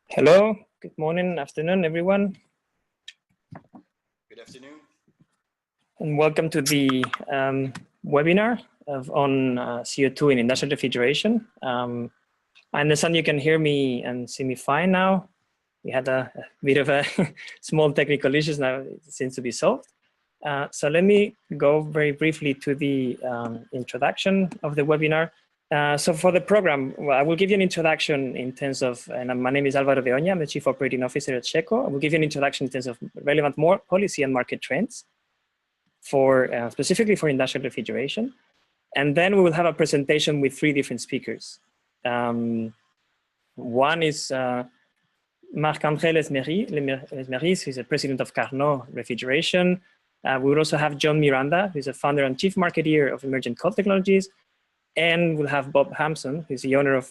Hello, good morning, afternoon, everyone. Good afternoon. And welcome to the webinar on CO2 in industrial refrigeration. I understand you can hear me and see me fine now. We had a bit of a small technical issues, now it seems to be solved. So let me go very briefly to the introduction of the webinar. So for the program, well, I will give you an introduction in terms of, and my name is Álvaro de Oña, I'm the Chief Operating Officer at Sheco. I will give you an introduction in terms of relevant policy and market trends for specifically for industrial refrigeration. And then we will have a presentation with 3 different speakers. One is Marc-André Lesmeris, who's the president of Carnot Refrigeration. We will also have John Miranda, who's a founder and chief marketeer of emerging cold technologies. And we'll have Bob Hampson, who's the owner of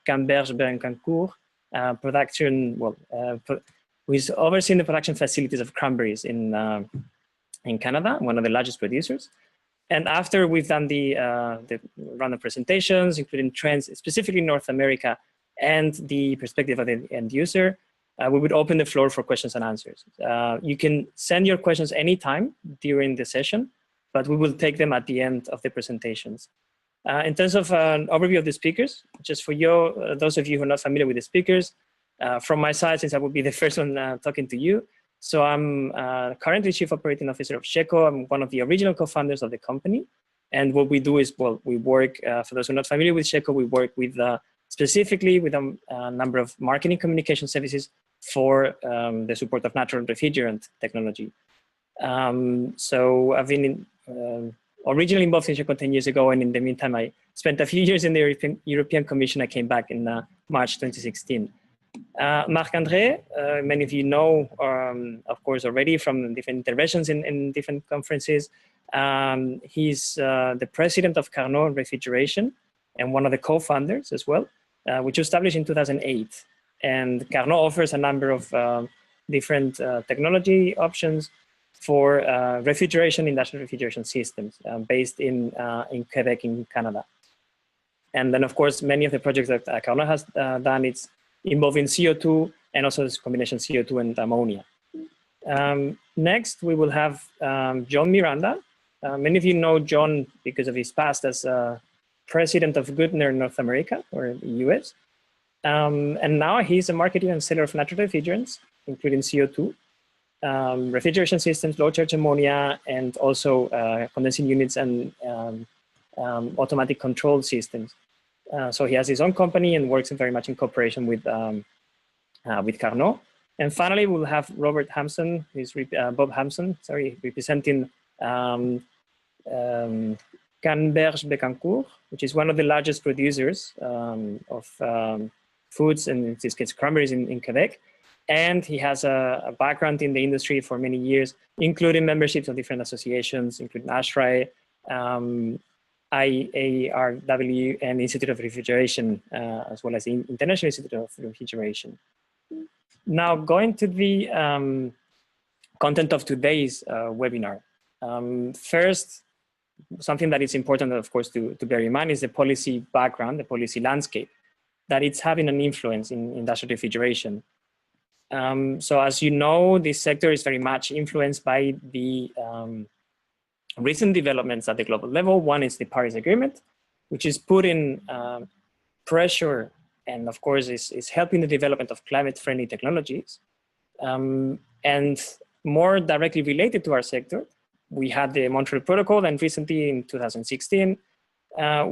Camberge-Becancourt production, who's overseeing the production facilities of cranberries in Canada, one of the largest producers. And after we've done the round of presentations, including trends, specifically in North America, and the perspective of the end user, we would open the floor for questions and answers. You can send your questions anytime during the session, but we will take them at the end of the presentations. In terms of an overview of the speakers, just for you, those of you who are not familiar with the speakers, from my side, since I will be the first one talking to you. So I'm currently Chief Operating Officer of Sheco. I'm one of the original co-founders of the company. And what we do is, well, we work, for those who are not familiar with Sheco, we work with specifically with a number of marketing communication services for the support of natural refrigerant technology. So I've been originally involved in Sheco 10 years ago, and in the meantime, I spent a few years in the European Commission. I came back in March 2016. Marc-André, many of you know, of course, already from different interventions in different conferences. He's the president of Carnot Refrigeration and one of the co-founders as well, which was established in 2008. And Carnot offers a number of different technology options for refrigeration, industrial refrigeration systems based in Quebec, in Canada. And then, of course, many of the projects that Carnot has done, it's involving CO2 and also this combination CO2 and ammonia. Next, we will have John Miranda. Many of you know John because of his past as president of Goodner North America, or the US. And now he's a marketer and seller of natural refrigerants, including CO2. Refrigeration systems, low charge ammonia, and also condensing units and automatic control systems. So he has his own company and works very much in cooperation with Carnot. And finally, we'll have Robert Hampson, Bob Hampson, sorry, representing Camberge-Becancourt, which is one of the largest producers of foods, and in this case, cranberries in Quebec. And he has a background in the industry for many years, including memberships of different associations, including ASHRAE, IARW, and Institute of Refrigeration, as well as the International Institute of Refrigeration. Now, going to the content of today's webinar. First, something that is important, of course, to bear in mind is the policy background, the policy landscape, that it's having an influence in industrial refrigeration. So as you know, this sector is very much influenced by the recent developments at the global level. One is the Paris Agreement, which is putting pressure and, of course, is helping the development of climate-friendly technologies. And more directly related to our sector, we had the Montreal Protocol, and recently in 2016,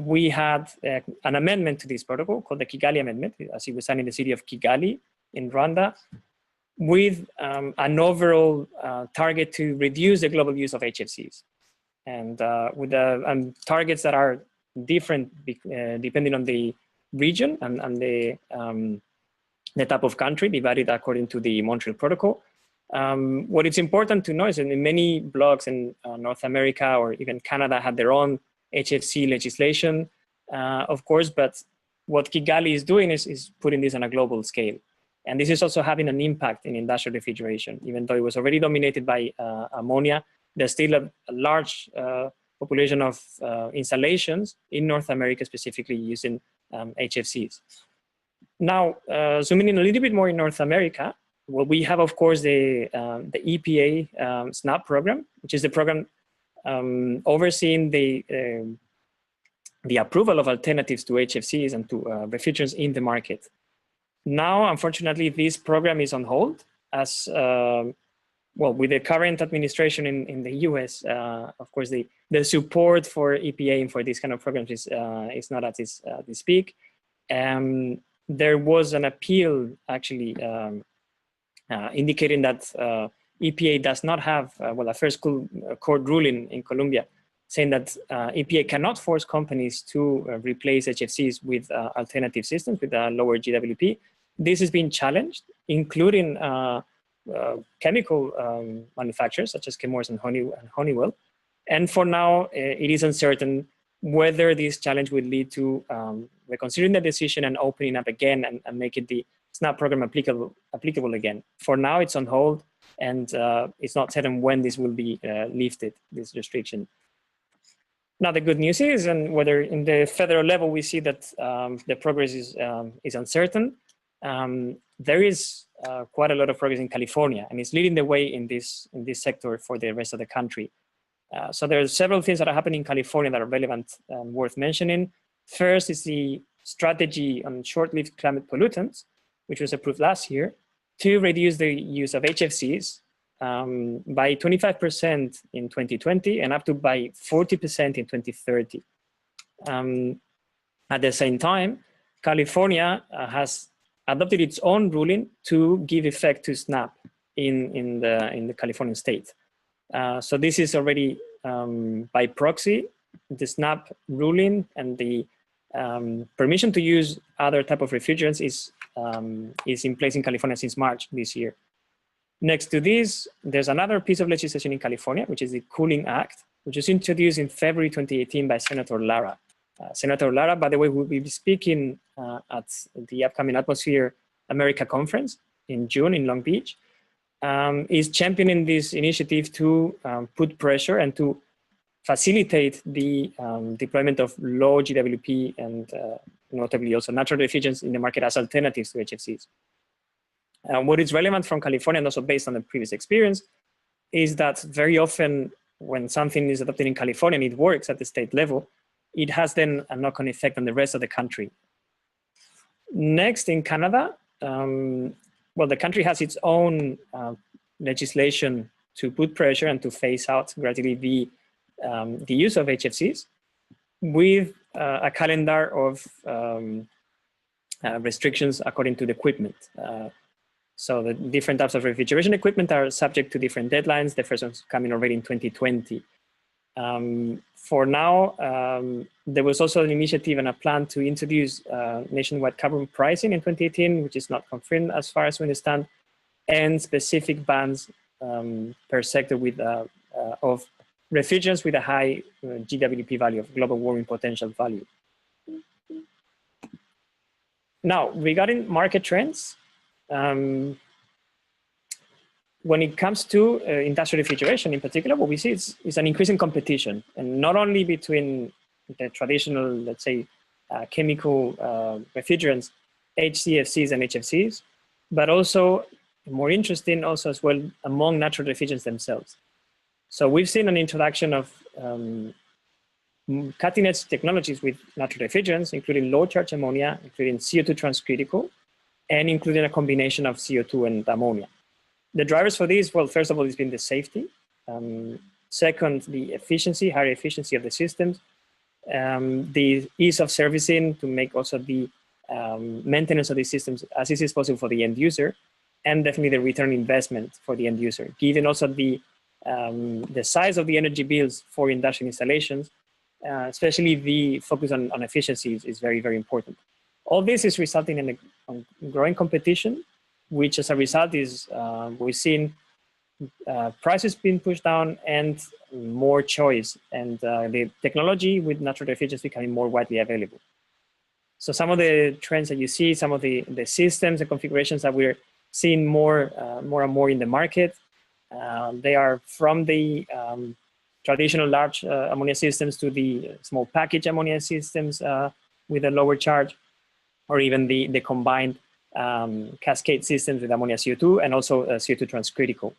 we had an amendment to this protocol called the Kigali Amendment, as it was signed in the city of Kigali in Rwanda, with an overall target to reduce the global use of HFCs, and with targets that are different depending on the region and the type of country, divided according to the Montreal Protocol. What is important to know is that in many blocs in North America or even Canada had their own HFC legislation, of course, but what Kigali is doing is putting this on a global scale. And this is also having an impact in industrial refrigeration. Even though it was already dominated by ammonia, there's still a large population of installations in North America, specifically using HFCs. Now, zooming in a little bit more in North America, well, we have, of course, the EPA SNAP program, which is the program overseeing the approval of alternatives to HFCs and to refrigerants in the market. Now, unfortunately, this program is on hold as, well, with the current administration in the US, of course, the support for EPA and for these kind of programs is not at this peak. There was an appeal actually indicating that EPA does not have, well, a first court ruling in Colombia saying that EPA cannot force companies to replace HFCs with alternative systems with a lower GWP. This is being challenged, including chemical manufacturers such as Chemours and Honeywell. And for now, it is uncertain whether this challenge would lead to reconsidering the decision and opening up again and making the SNAP program applicable again. For now, it's on hold, and it's not certain when this will be lifted, this restriction. Now, the good news is, and whether in the federal level we see that the progress is uncertain, there is quite a lot of progress in California, and it's leading the way in this sector for the rest of the country. So there are several things that are happening in California that are relevant and worth mentioning. First is the strategy on short-lived climate pollutants, which was approved last year, to reduce the use of HFCs by 25% in 2020 and up to by 40% in 2030. At the same time, California has adopted its own ruling to give effect to SNAP in the Californian state. So this is already by proxy, the SNAP ruling and the permission to use other type of refrigerants is in place in California since March this year. Next to this, there's another piece of legislation in California, which is the Cooling Act, which was introduced in February 2018 by Senator Lara. Senator Lara, by the way, will be speaking at the upcoming Atmosphere America conference in June in Long Beach, is championing this initiative to put pressure and to facilitate the deployment of low GWP and notably also natural refrigerants in the market as alternatives to HFCs. What is relevant from California and also based on the previous experience is that very often when something is adopted in California and it works at the state level, it has then a knock-on effect on the rest of the country. Next, in Canada, well, the country has its own legislation to put pressure and to phase out gradually the use of HFCs with a calendar of restrictions according to the equipment. So the different types of refrigeration equipment are subject to different deadlines. The first one's coming already in 2020. For now, there was also an initiative and a plan to introduce nationwide carbon pricing in 2018, which is not confirmed as far as we understand, and specific bans per sector with of refrigerants with a high GWP value, of global warming potential value. Now, regarding market trends, when it comes to industrial refrigeration in particular, what we see is an increasing competition, and not only between the traditional, let's say, chemical refrigerants, HCFCs and HFCs, but also more interesting also as well among natural refrigerants themselves. So we've seen an introduction of cutting-edge technologies with natural refrigerants, including low-charge ammonia, including CO2 transcritical, and including a combination of CO2 and ammonia. The drivers for this, well, first of all, it's been the safety. Second, the efficiency, higher efficiency of the systems. The ease of servicing to make also the maintenance of these systems as easy as possible for the end user, and definitely the return investment for the end user. Given also the size of the energy bills for industrial installations, especially the focus on efficiency is very, very important. All this is resulting in a growing competition, which as a result is we've seen prices being pushed down and more choice, and the technology with natural refrigerants becoming more widely available. So some of the trends that you see, some of the systems and configurations that we're seeing more and more in the market, they are from the traditional large ammonia systems to the small package ammonia systems with a lower charge. or even the combined cascade systems with ammonia CO2 and also CO2 transcritical.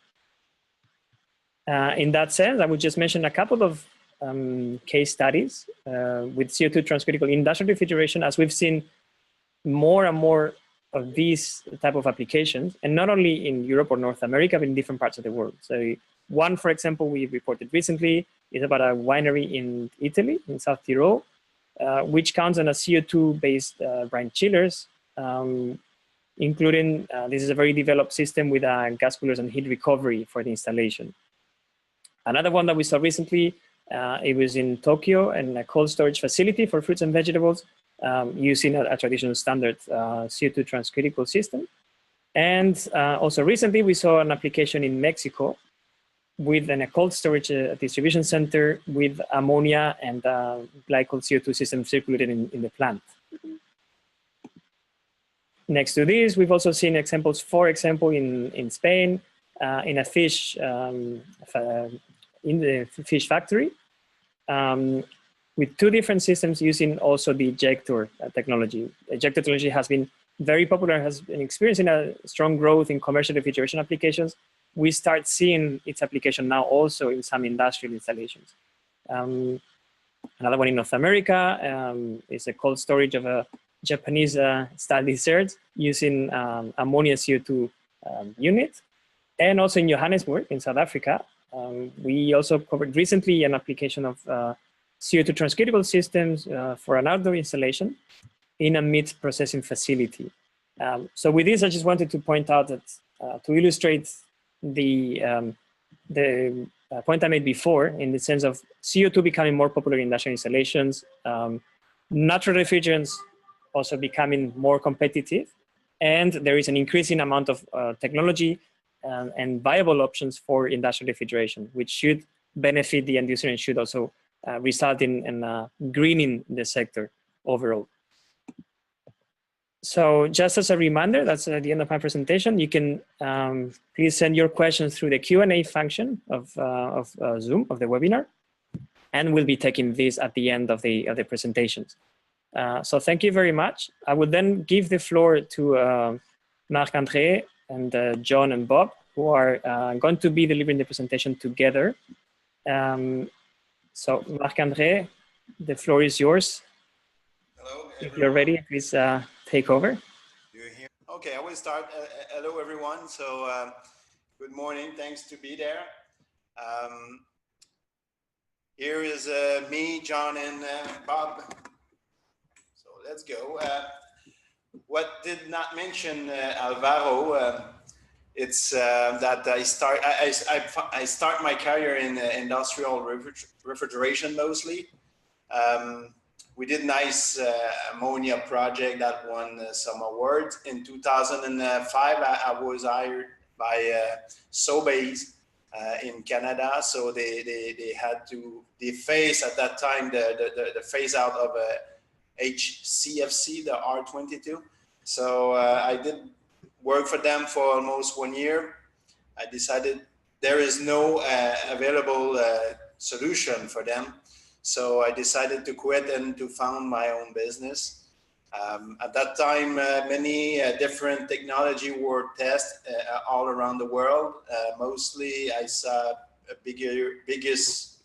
In that sense, I would just mention a couple of case studies with CO2 transcritical industrial refrigeration, as we've seen more and more of these type of applications, and not only in Europe or North America, but in different parts of the world. So one, for example, we reported recently is about a winery in Italy, in South Tyrol, which counts on a CO2-based brine chillers, including, this is a very developed system with gas coolers and heat recovery for the installation. Another one that we saw recently, it was in Tokyo, and a cold storage facility for fruits and vegetables using a traditional standard CO2 transcritical system. And also recently, we saw an application in Mexico with a cold storage distribution center with ammonia and glycol CO2 system circulated in the plant. Next to this, we've also seen examples, for example, in Spain, in a fish, in the fish factory, with two different systems using also the ejector technology. Ejector technology has been very popular, has been experiencing a strong growth in commercial refrigeration applications. We start seeing its application now also in some industrial installations. Another one in North America is a cold storage of a Japanese style dessert using ammonia CO2 unit. And also in Johannesburg, in South Africa, we also covered recently an application of CO2 transcritical systems for an outdoor installation in a meat processing facility. So with this, I just wanted to point out that to illustrate the point I made before, in the sense of CO2 becoming more popular in industrial installations, natural refrigerants also becoming more competitive, and there is an increasing amount of technology and viable options for industrial refrigeration, which should benefit the end user and should also result in greening the sector overall. So just as a reminder, that's at the end of my presentation. You can please send your questions through the Q&A function of Zoom, of the webinar, and we'll be taking this at the end of the presentations. So thank you very much. I would then give the floor to Marc-André and John and Bob, who are going to be delivering the presentation together. So Marc-André, the floor is yours. Hello, everyone. If you're ready, please take over. Do you hear? Okay, I will start. Hello, everyone. So good morning. Thanks to be there. Here is me, John, and Bob. So let's go. What did not mention Alvaro, it's that I start my career in industrial refrigeration mostly. We did nice ammonia project that won some awards. In 2005, I was hired by sheccoBase in Canada. So they had to phase at that time the phase out of HCFC, the R22. So I did work for them for almost 1 year. I decided there is no available solution for them. So I decided to quit and to found my own business. At that time, many different technology were tested all around the world. Mostly I saw a biggest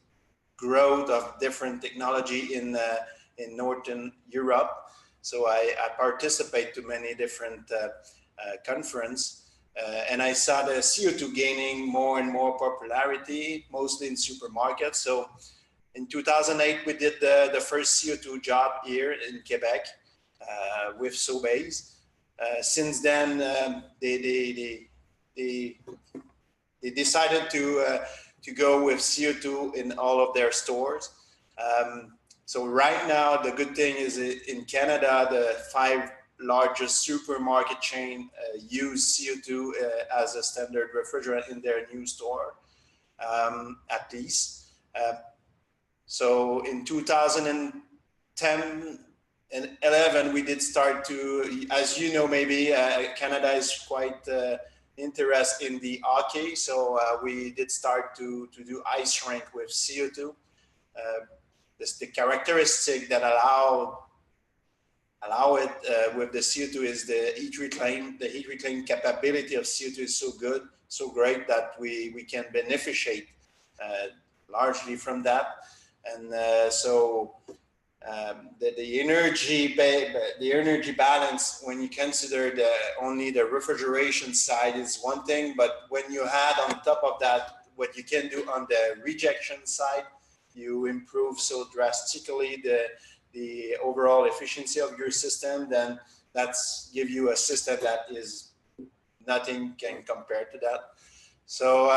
growth of different technology in Northern Europe. So I participate to many different conferences. And I saw the CO2 gaining more and more popularity, mostly in supermarkets. So in 2008, we did the first CO2 job here in Quebec with sheccoBase. Since then, they decided to go with CO2 in all of their stores. So right now, the good thing is in Canada, the 5 largest supermarket chain use CO2 as a standard refrigerant in their new store, at least. So in 2010 and 11, we did start to, as you know, maybe Canada is quite interested in the hockey. So we did start to do ice rink with CO2. This the characteristic that allow allow it with the CO2 is the heat reclaim. The heat reclaim capability of CO2 is so good, so great that we can beneficiate largely from that. And so the energy balance, when you consider only the refrigeration side, is one thing, but when you add on top of that what you can do on the rejection side, you improve so drastically the overall efficiency of your system, then that's give you a system that is nothing can compare to that. So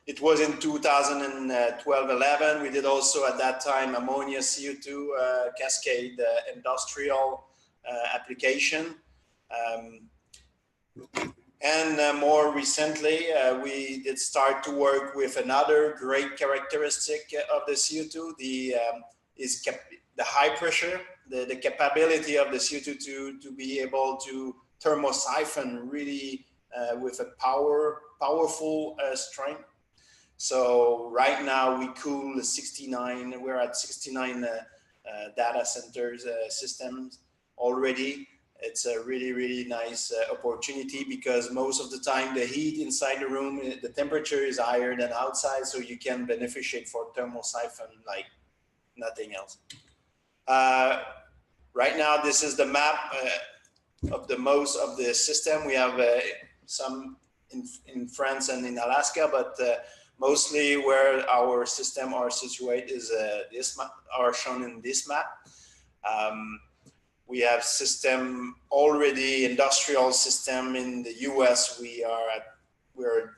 it was in 2012-11. We did also at that time ammonia CO2 cascade industrial application. And more recently, we did start to work with another great characteristic of the CO2, the high pressure, the capability of the CO2 to be able to thermosiphon really with a powerful strength. So right now we cool 69, we're at 69 data centers systems already. It's a really, really nice opportunity because most of the time the heat inside the room, the temperature is higher than outside, so you can beneficiate for thermosiphon like nothing else. Right now, this is the map of the most of the system. We have some in France and in Alaska, but mostly where our system are situated is this map, are shown in this map. We have system already industrial system in the US. We're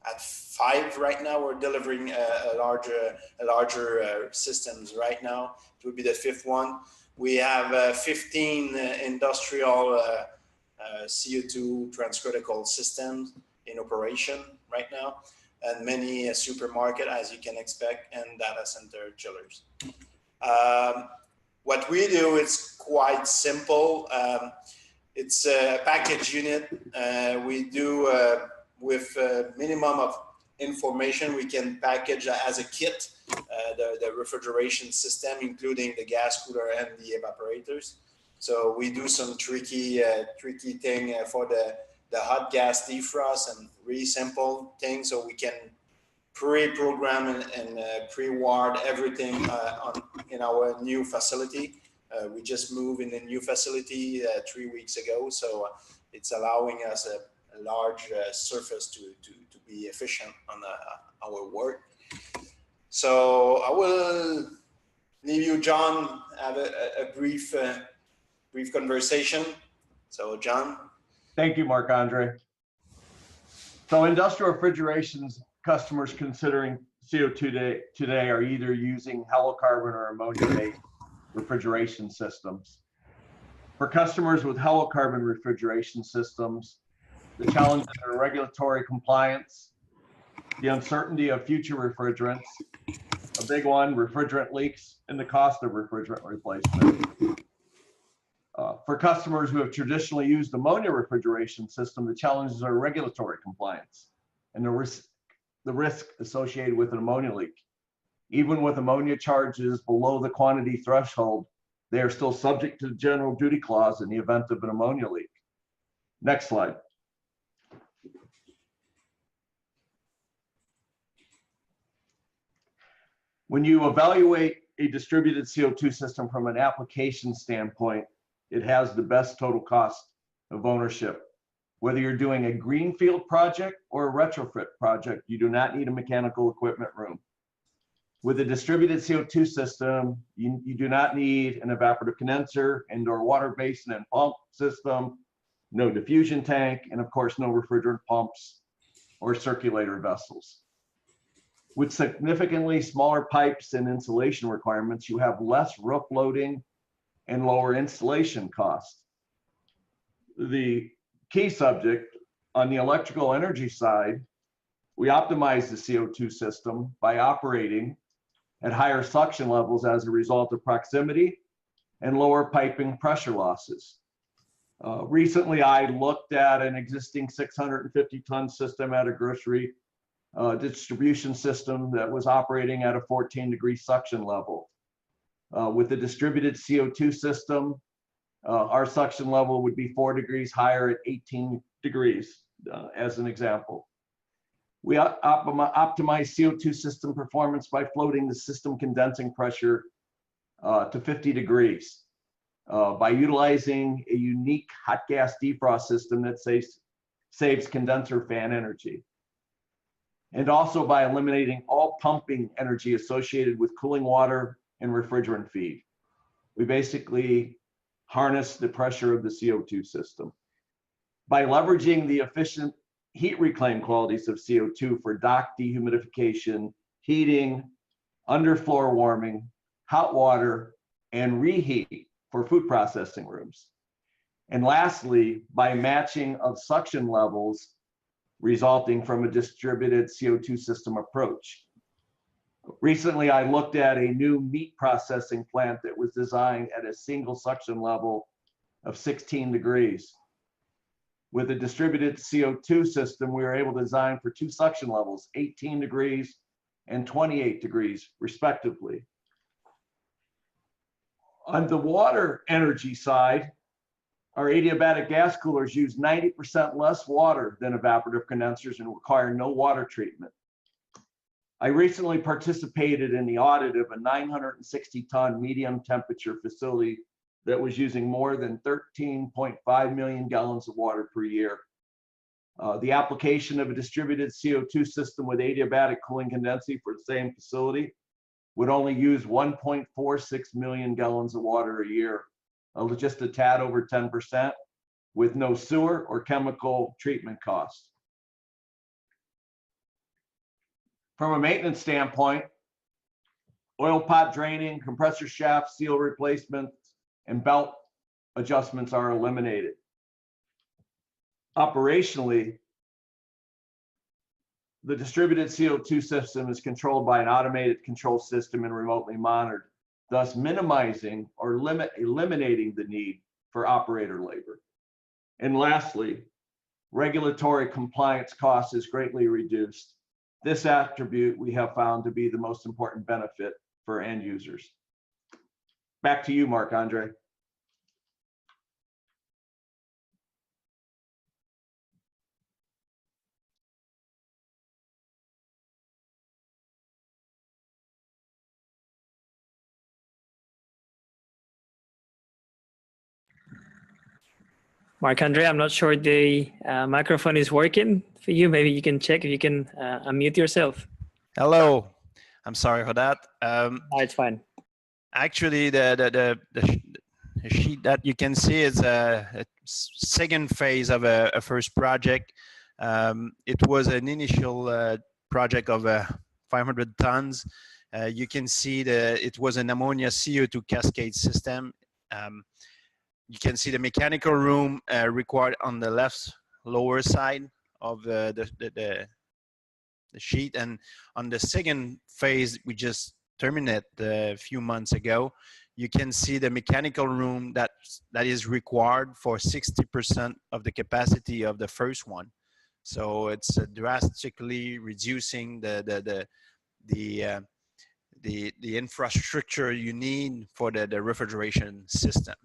at 5 right now. We're delivering a larger systems right now. It will be the 5th one. We have 15 industrial CO2 transcritical systems in operation right now, and many supermarket, as you can expect, and data center chillers. What we do is quite simple. It's a package unit. We do with a minimum of information, we can package as a kit the refrigeration system, including the gas cooler and the evaporators. So we do some tricky thing for the hot gas defrost and really simple things, so we can pre-program and pre-ward everything in our new facility. We just moved in the new facility 3 weeks ago, so it's allowing us a large surface to be efficient on our work. So I will leave you, John, have a brief conversation. So John. Thank you, Marc-Andre. So industrial refrigeration's customers considering CO2 today are either using halocarbon or ammonia-based refrigeration systems. For customers with halocarbon refrigeration systems, the challenges are regulatory compliance, the uncertainty of future refrigerants, a big one, refrigerant leaks, and the cost of refrigerant replacement. For customers who have traditionally used ammonia refrigeration system, the challenges are regulatory compliance and the risk associated with an ammonia leak. Even with ammonia charges below the quantity threshold, they are still subject to the general duty clause in the event of an ammonia leak. Next slide. When you evaluate a distributed CO2 system from an application standpoint, it has the best total cost of ownership. Whether you're doing a greenfield project or a retrofit project, you do not need a mechanical equipment room. With a distributed CO2 system, you do not need an evaporative condenser, indoor water basin and pump system, no diffusion tank, and of course, no refrigerant pumps or circulator vessels. With significantly smaller pipes and insulation requirements, you have less roof loading and lower installation costs. The key subject on the electrical energy side, we optimize the CO2 system by operating at higher suction levels as a result of proximity and lower piping pressure losses. Recently, I looked at an existing 650-ton system at a grocery distribution system that was operating at a 14-degree suction level. With the distributed CO2 system, our suction level would be 4 degrees higher at 18 degrees, as an example. We optimize CO2 system performance by floating the system condensing pressure to 50 degrees by utilizing a unique hot gas defrost system that saves condenser fan energy. And also by eliminating all pumping energy associated with cooling water and refrigerant feed. We basically harness the pressure of the CO2 system. By leveraging the efficient heat reclaim qualities of CO2 for dock dehumidification, heating, underfloor warming, hot water, and reheat for food processing rooms. And lastly, by matching of suction levels resulting from a distributed CO2 system approach. Recently, I looked at a new meat processing plant that was designed at a single suction level of 16 degrees. With a distributed CO2 system, we were able to design for 2 suction levels, 18 degrees and 28 degrees, respectively. On the water energy side, our adiabatic gas coolers use 90% less water than evaporative condensers and require no water treatment. I recently participated in the audit of a 960-ton medium temperature facility that was using more than 13.5 million gallons of water per year. The application of a distributed CO2 system with adiabatic cooling condensing for the same facility would only use 1.46 million gallons of water a year, just a tad over 10%, with no sewer or chemical treatment costs. From a maintenance standpoint, oil pot draining, compressor shaft seal replacement, and belt adjustments are eliminated. Operationally, the distributed CO2 system is controlled by an automated control system and remotely monitored, thus minimizing or eliminating the need for operator labor. And lastly, regulatory compliance cost is greatly reduced. This attribute we have found to be the most important benefit for end users. Back to you, Marc-Andre. Marc-Andre, I'm not sure the microphone is working for you. Maybe you can check if you can unmute yourself. Hello, I'm sorry for that. It's fine. Actually, the sheet that you can see is a second phase of a first project. It was an initial project of 500 tons. You can see it was an ammonia CO2 cascade system. You can see the mechanical room required on the left lower side of the sheet. And on the second phase, we just terminated a few months ago, you can see the mechanical room that is required for 60% of the capacity of the first one. So it's drastically reducing the infrastructure you need for the refrigeration system.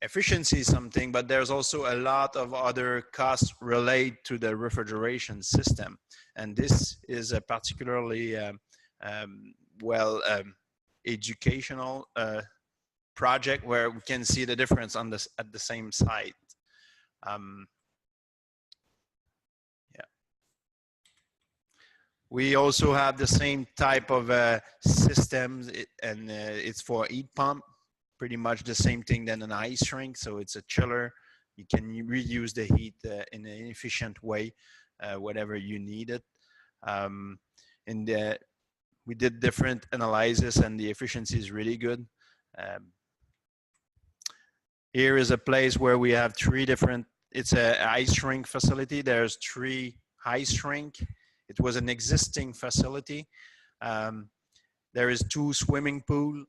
Efficiency is something, but there's also a lot of other costs related to the refrigeration system. And this is a particularly educational project where we can see the difference on this at the same site. We also have the same type of systems, and it's for heat pump. Pretty much the same thing than an ice shrink. So it's a chiller. You can reuse the heat in an efficient way, whatever you need it. We did different analysis, and the efficiency is really good. Here is a place where we have three different, it's an ice shrink facility. There's 3 ice shrink. It was an existing facility. There is 2 swimming pool,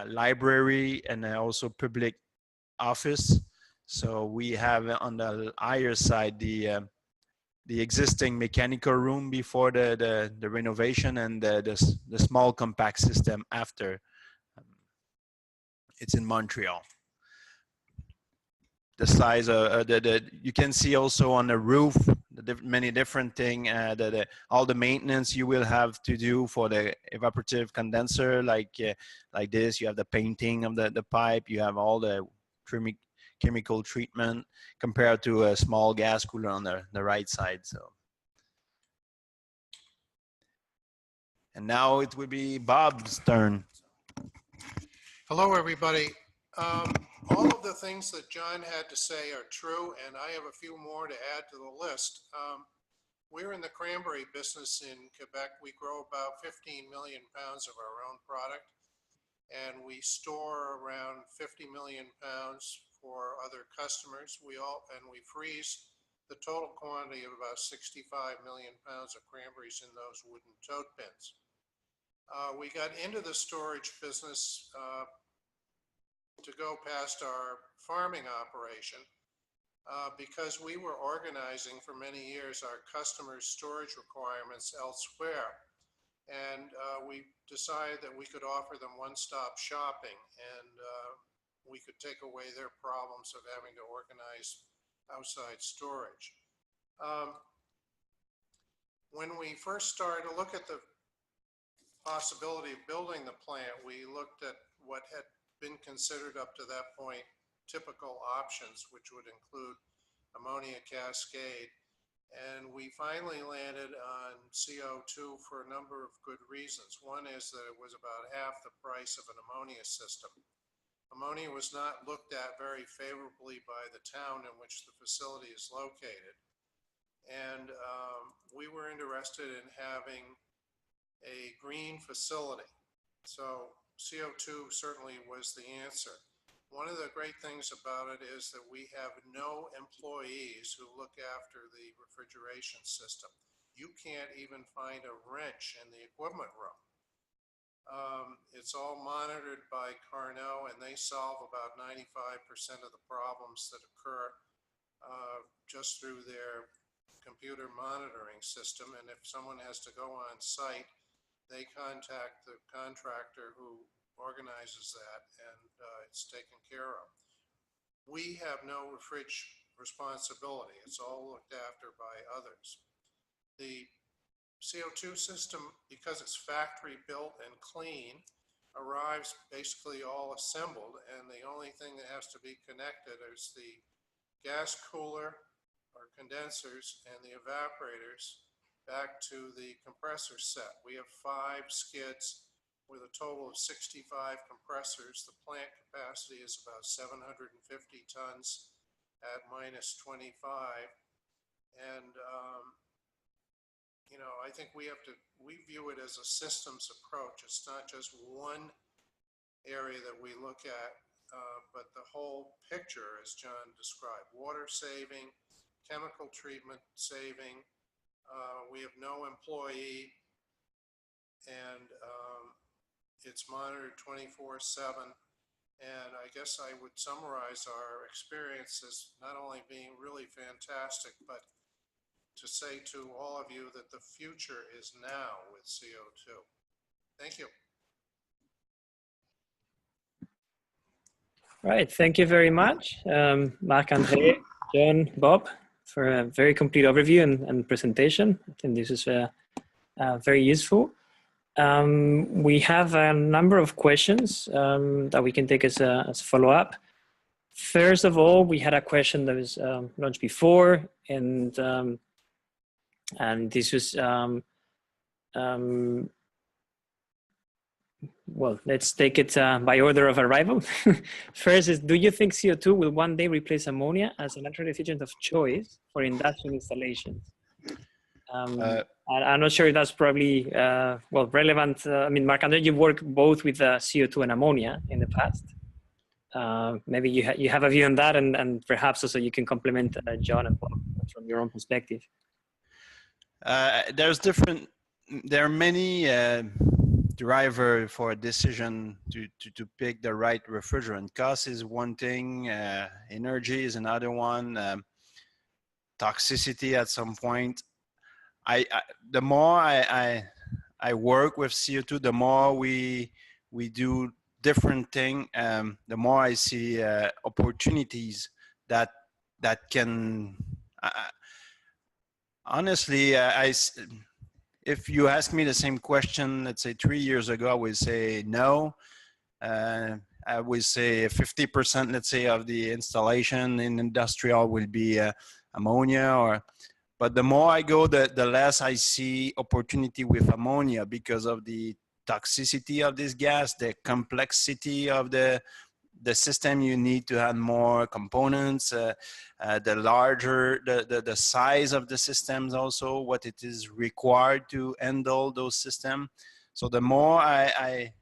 library, and also public office. So we have on the higher side the the existing mechanical room before the renovation, and the small compact system after. It's in Montreal. The size of you can see also on the roof many different things, all the maintenance you will have to do for the evaporative condenser, like this. You have the painting of the pipe, you have all the chemical treatment compared to a small gas cooler on the right side. So, and now it will be Bob's turn. Hello, everybody. All of the things that John had to say are true, and I have a few more to add to the list. We're in the cranberry business in Quebec. We grow about 15 million pounds of our own product, and we store around 50 million pounds for other customers. We freeze the total quantity of about 65 million pounds of cranberries in those wooden tote bins. We got into the storage business to go past our farming operation because we were organizing for many years our customers' storage requirements elsewhere. And we decided that we could offer them one-stop shopping, and we could take away their problems of having to organize outside storage. When we first started to look at the possibility of building the plant, we looked at what had been considered up to that point typical options, which would include ammonia cascade. And we finally landed on CO2 for a number of good reasons. One is that it was about half the price of an ammonia system. Ammonia was not looked at very favorably by the town in which the facility is located. And we were interested in having a green facility. So CO2 certainly was the answer. One of the great things about it is that we have no employees who look after the refrigeration system. You can't even find a wrench in the equipment room. It's all monitored by Carnot, and they solve about 95% of the problems that occur just through their computer monitoring system. And if someone has to go on site, they contact the contractor who organizes that, and it's taken care of. We have no refrigeration responsibility. It's all looked after by others. The CO2 system, because it's factory built and clean, arrives basically all assembled, and the only thing that has to be connected is the gas cooler or condensers and the evaporators back to the compressor set. We have 5 skids with a total of 65 compressors. The plant capacity is about 750 tons at minus 25. And, you know, I think we view it as a systems approach. It's not just one area that we look at, but the whole picture, as John described: water saving, chemical treatment saving. We have no employee, and it's monitored 24/7. And I guess I would summarize our experience as not only being really fantastic, but to say to all of you that the future is now with CO2. Thank you. Right, thank you very much, Marc-André, John, Bob, for a very complete overview and presentation. I think this is very useful. We have a number of questions that we can take as a follow-up. First of all, we had a question that was launched before, and this was, well, let's take it by order of arrival. First is, do you think CO2 will one day replace ammonia as a natural refrigerant of choice for industrial installations? I'm not sure if that's probably, well, relevant. I mean, Marc-André, you work both with CO2 and ammonia in the past. Maybe you have a view on that, and perhaps also you can complement John and Bob from your own perspective. There are many driver for a decision to pick the right refrigerant. Cost is one thing, energy is another one. toxicity at some point. The more I work with CO2, the more we do different thing. The more I see opportunities that can. Honestly, if you ask me the same question, let's say 3 years ago, I would say no. I would say 50%, let's say, of the installation in industrial will be ammonia. But the more I go, the less I see opportunity with ammonia because of the toxicity of this gas, the complexity of the system. You need to have more components, the larger the size of the systems, also what it is required to handle those systems. So the more I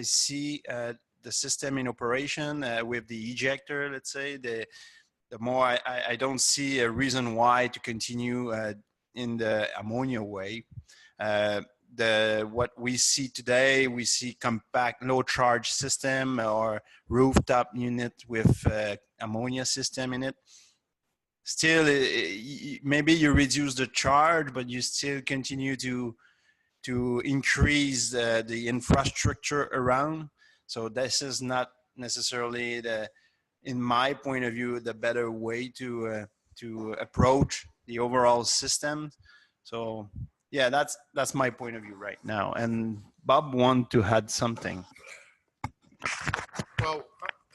see the system in operation with the ejector, let's say, the more I don't see a reason why to continue in the ammonia way. What we see today, we see compact low charge system or rooftop unit with ammonia system in it. Still, maybe you reduce the charge, but you still continue to increase the infrastructure around. So this is not necessarily in my point of view, the better way to approach the overall system. So yeah, that's my point of view right now. And Bob want to add something. Well,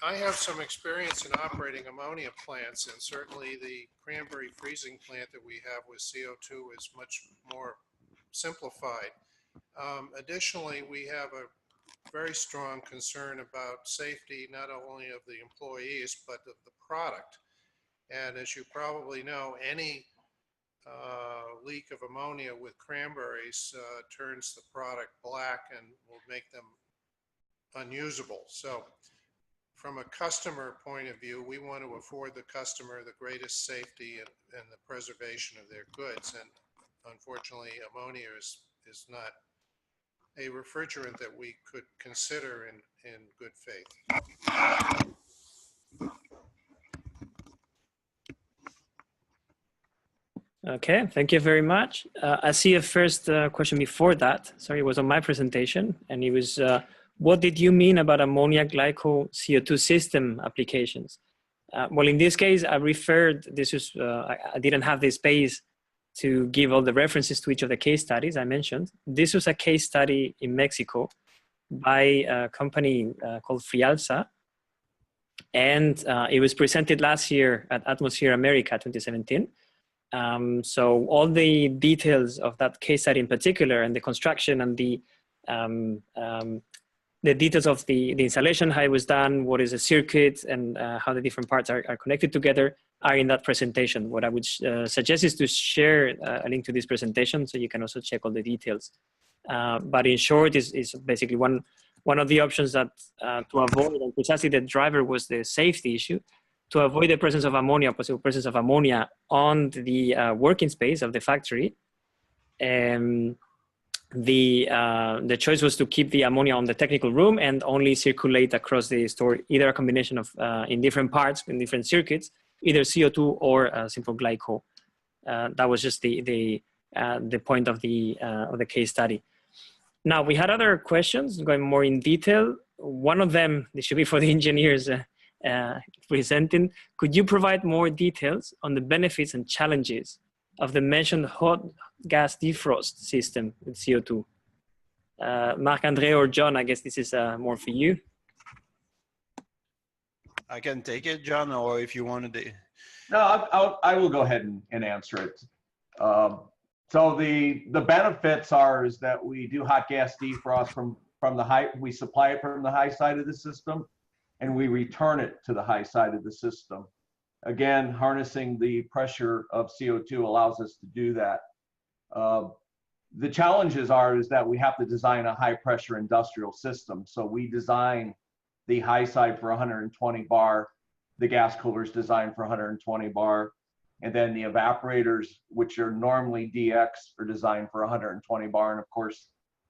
I have some experience in operating ammonia plants, and certainly the cranberry freezing plant that we have with CO2 is much more simplified. Additionally, we have a very strong concern about safety, not only of the employees, but of the product. And as you probably know, any leak of ammonia with cranberries turns the product black and will make them unusable. So from a customer point of view, we want to afford the customer the greatest safety and the preservation of their goods. And unfortunately, ammonia is not a refrigerant that we could consider in good faith. Okay, thank you very much. I see a first question before that. Sorry, it was on my presentation, and it was, what did you mean about ammonia glycol CO2 system applications? Well, in this case, I referred, this is, I didn't have the space to give all the references to each of the case studies I mentioned. This was a case study in Mexico by a company called Frialsa, and it was presented last year at Atmosphere America 2017. So all the details of that case study in particular, and the construction and the details of the installation, how it was done, what is a circuit, and how the different parts are connected together, are in that presentation. What I would suggest is to share a link to this presentation so you can also check all the details. But in short, is basically one of the options that to avoid, and precisely the driver was the safety issue, to avoid the presence of ammonia, possible presence of ammonia on the working space of the factory. The choice was to keep the ammonia on the technical room and only circulate across the store, either a combination of in different parts, in different circuits, either CO2 or simple glycol. That was just the point of the case study. Now, we had other questions going more in detail. One of them, this should be for the engineers presenting. Could you provide more details on the benefits and challenges of the mentioned hot gas defrost system with CO2? Marc-André or John, I guess this is more for you. I can take it, John, or if you wanted to. No, I will go ahead and answer it. So the benefits is that we do hot gas defrost from the high, we supply it from the high side of the system, and we return it to the high side of the system. Again, harnessing the pressure of CO2 allows us to do that. The challenges is that we have to design a high pressure industrial system. So we design the high side for 120 bar, the gas coolers designed for 120 bar, and then the evaporators, which are normally DX, are designed for 120 bar. And of course,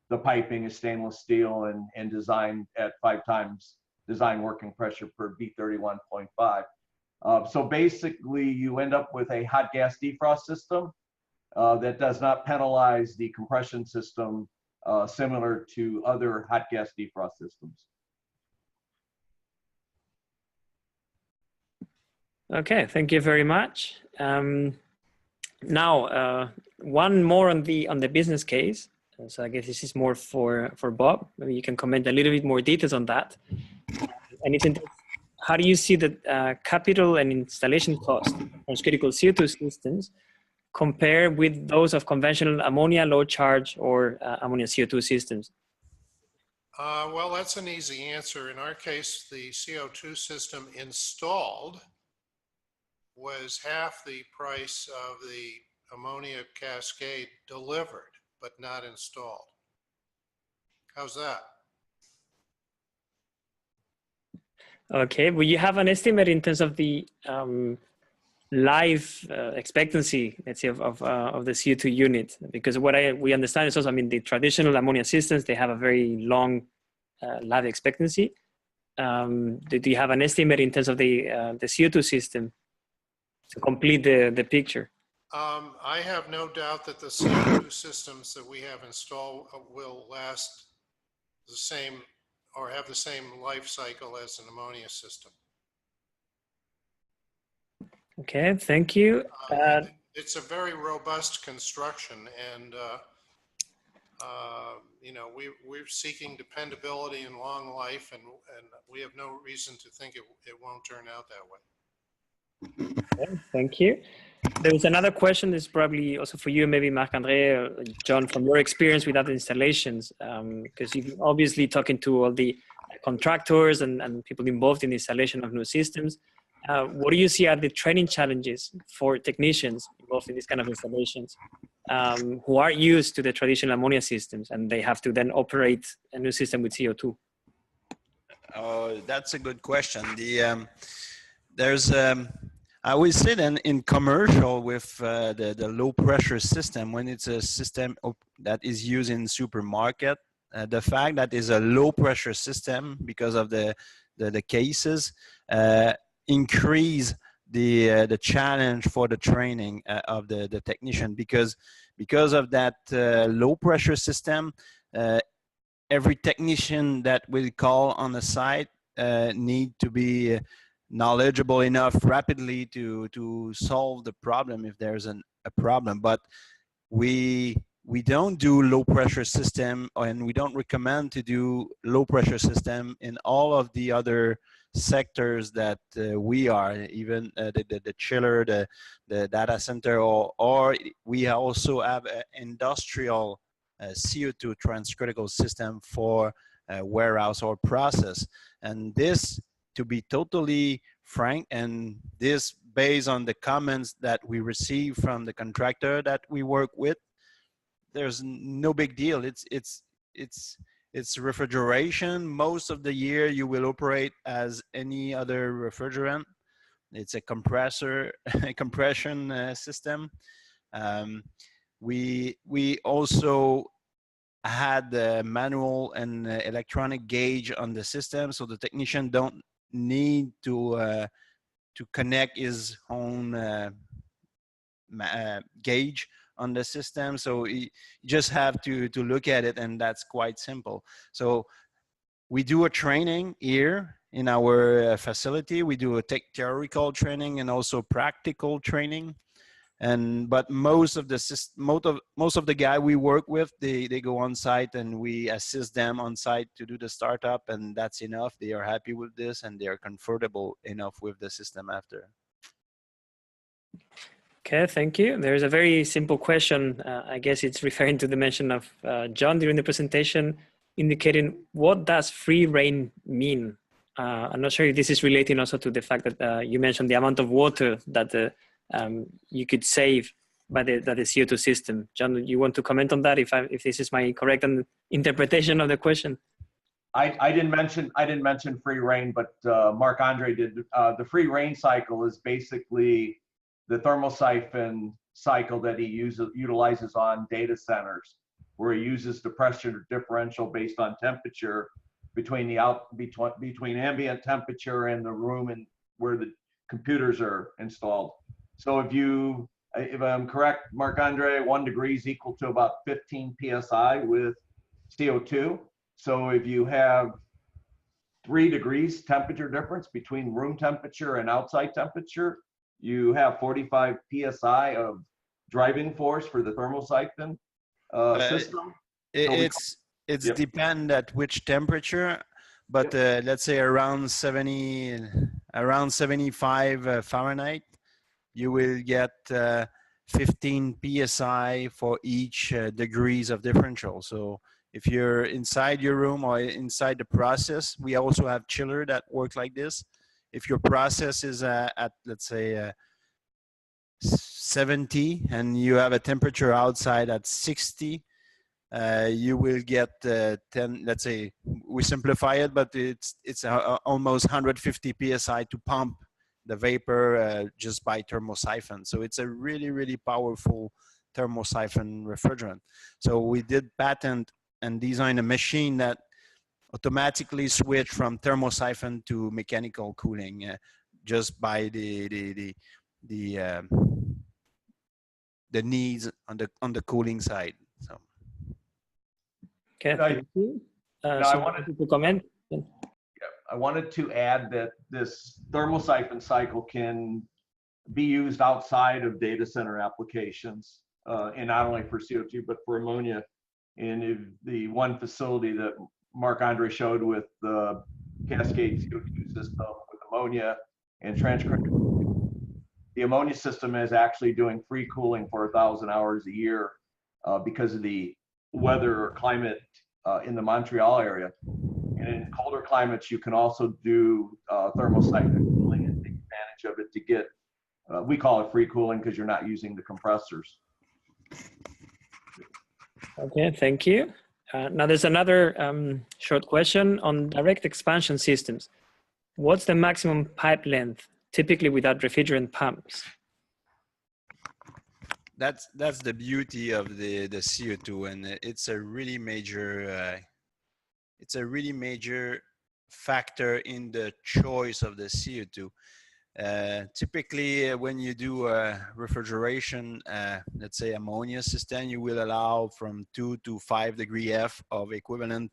the piping is stainless steel and designed at 5 times design working pressure per B31.5. So basically, you end up with a hot gas defrost system that does not penalize the compression system similar to other hot gas defrost systems. Okay, thank you very much. Now, one more on the business case. So I guess this is more for Bob. Maybe you can comment a little bit more details on that. And it's how do you see the capital and installation cost on critical CO2 systems compare with those of conventional ammonia low charge or ammonia CO2 systems? Well, that's an easy answer. In our case, the CO2 system installed was half the price of the ammonia cascade delivered, but not installed. How's that? Okay, well, you have an estimate in terms of the life expectancy, let's say, of the CO2 unit, because what we understand is also, I mean, the traditional ammonia systems, they have a very long life expectancy. Do you have an estimate in terms of the CO2 system to complete the picture? I have no doubt that the CO2 systems that we have installed will last the same or have the same life cycle as an ammonia system. Okay, thank you. It's a very robust construction, and you know, we're seeking dependability and long life, and we have no reason to think it won't turn out that way. Okay, thank you. There's another question that's probably also for you, maybe Marc-André or John, from your experience with other installations, because you've obviously talking to all the contractors and people involved in the installation of new systems. What do you see are the training challenges for technicians involved in these kind of installations who are used to the traditional ammonia systems and they have to then operate a new system with CO2? That's a good question. There's I always say then in commercial with the low pressure system, when it's a system that is used in supermarket, the fact that is a low pressure system because of the cases increase the challenge for the training of the technician, because of that low pressure system, every technician that we call on the site need to be knowledgeable enough rapidly to solve the problem if there's a problem. But we don't do low pressure system, and we don't recommend to do low pressure system in all of the other sectors that we are, even the chiller, the data center, or we also have an industrial CO2 transcritical system for warehouse or process. And this, to be totally frank, and this based on the comments that we receive from the contractor that we work with, there's no big deal. It's refrigeration. Most of the year you will operate as any other refrigerant. It's a compressor, compression system. We also had the manual and electronic gauge on the system, so the technician don't need to connect his own gauge on the system. So you just have to look at it, and that's quite simple. So we do a training here in our facility. We do a theoretical training and also practical training. But most of the guy we work with, they go on site and we assist them on site to do the startup, and that's enough. They are happy with this and they are comfortable enough with the system after. Okay, thank you. There's a very simple question. I guess it's referring to the mention of John during the presentation, indicating what does free reign mean? I'm not sure if this is relating also to the fact that you mentioned the amount of water that you could save by the CO2 system. John, you want to comment on that if this is my correct interpretation of the question? I didn't mention free reign, but Marc-André did. The free reign cycle is basically the thermosiphon cycle that he utilizes on data centers, where he uses the pressure differential based on temperature between ambient temperature and the room and where the computers are installed. So if I'm correct, Marc-Andre, 1 degree is equal to about 15 psi with CO2. So if you have 3 degrees temperature difference between room temperature and outside temperature, you have 45 psi of driving force for the thermosiphon system. It's Yep. depend at which temperature, but let's say around 75 Fahrenheit, you will get 15 psi for each degrees of differential. So if you're inside your room or inside the process, we also have chiller that work like this. If your process is at, let's say, 70 and you have a temperature outside at 60, you will get 10, let's say, we simplify it, but it's almost 150 psi to pump the vapor just by thermosiphon. So it's a really, really powerful thermosiphon refrigerant. So we did patent and design a machine that automatically switch from thermosiphon to mechanical cooling just by the needs on the cooling side. So. Okay, thank you. I so wanted to comment. I wanted to add that this thermosiphon cycle can be used outside of data center applications, and not only for CO2, but for ammonia. In the one facility that Marc-Andre showed with the cascade CO2 system with ammonia and transcritical, the ammonia system is actually doing free cooling for 1,000 hours a year because of the weather or climate in the Montreal area. And in colder climates, you can also do thermosiphon cooling and take advantage of it to get, we call it free cooling because you're not using the compressors. Okay, thank you. Now there's another short question on direct expansion systems. What's the maximum pipe length, typically without refrigerant pumps? That's the beauty of the CO2, and it's a really major factor in the choice of the CO2. Typically, when you do refrigeration, let's say ammonia system, you will allow from 2 to 5 degree F of equivalent